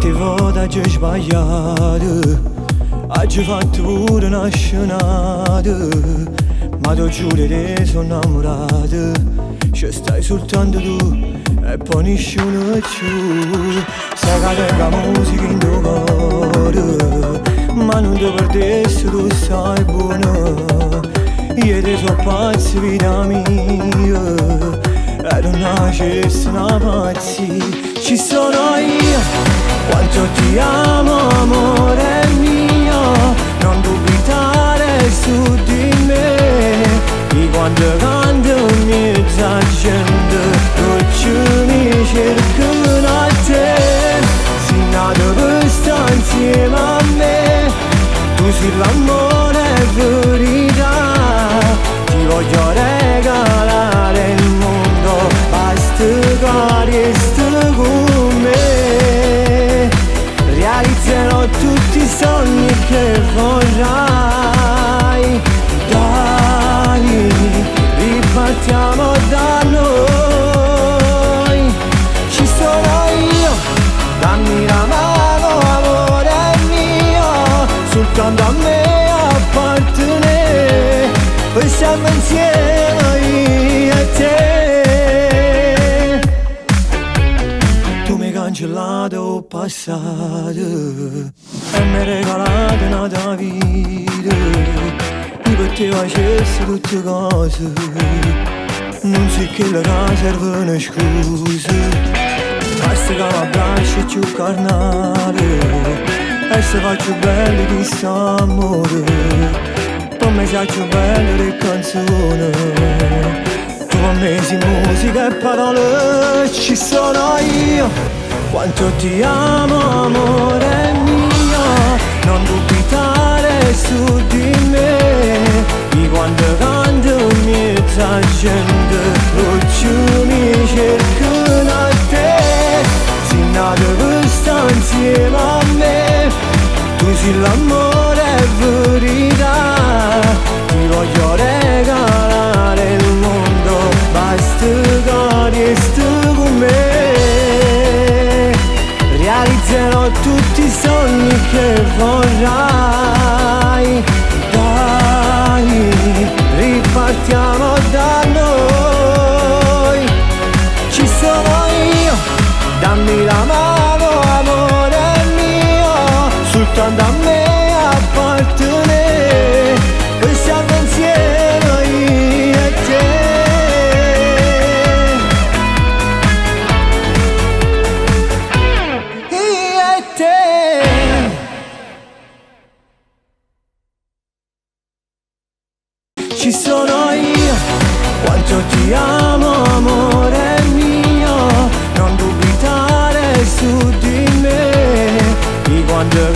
Quante volte hai sbagliato, hai fatto pure una scenata, ma tu giuro che sono innamorato. Ci stai soltanto tu e poi nessuno più. Sai che tengo la musica in tuo cuore, ma non ti perdessi, tu sai buono. Io ti so pazzo, vita mia, e non nascesse una pazzia. Ci sono io, quanto ti amo amore mio, non dubitare su di me. Di quando canto mezza gente, tutti mi cercano a te. Sei nato per stare insieme a me, tu sei l'amore e verità. Ti voglio regalare il mondo, basta che resti con me. Realizzerò tutti i sogni che vorrai. Dai, ripartiamo da noi. Ci sono io, dammi la mano amore mio, soltanto a me appartiene. Poi siamo insieme io e te. Tu mi hai cancellato il passato e mi hai regalato una tua vita. Io per te facessi tutte cose, non so che la servono scuse. Basta che mi abbracci più carnale e se faccio bello di amore. Per me sei più bello di canzone, tu a me sei musica e parole. Ci sono io, quanto ti amo amore mio, non dubitare su di me. Di quando canto mezza gente, tutti mi cercano a te. Sei nato per stare insieme a me, tu sei l'amore e verità. Ti voglio regalare il mondo, basta che resti con me. Realizzerò tutti i sogni che vorrai. Dai, ripartiamo da noi. Ci sono io, dammi la mano amore mio, soltanto a me appartiene. Poi siamo insieme io e te. Io e te. Ci sono io, quanto ti amo amore mio, non dubitare su di me. Di quando